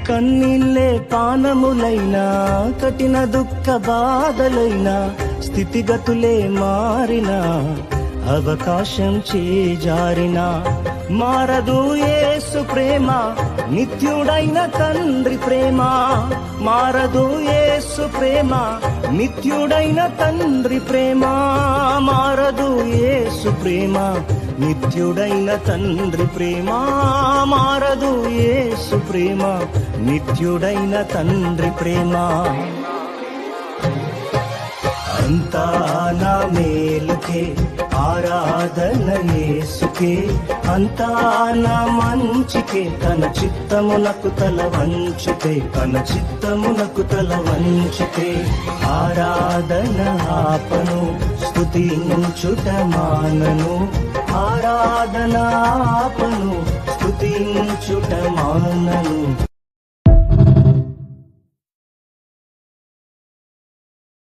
కన్నీళ్ళే పానములైనా, కఠిన దుఃఖ బాధలైనా, స్థితిగతులే మారినా, అవకాశం చేజారినా, మారదు యేసు ప్రేమ, నిత్యుడైన తండ్రి ప్రేమ. మారదు యేసు ప్రేమ, నిత్యుడైన తండ్రి ప్రేమ. మారదు యేసు ప్రేమ, నిత్యుడైన తండ్రి ప్రేమ. మారదు యేసు ప్రేమ, నిత్యుడైన తండ్రి ప్రేమ. అంతా నా మేలుకే, ఆరాధన యేసుకే, అంతా నా మంచికే, తన చిత్తమునకు తల వంచితే, తన చిత్తమునకు తల వంచితే, ఆరాధన ఆపను, స్తుతించుట మానను. ఆరాధన ఆపను, స్తుతించుట మానను.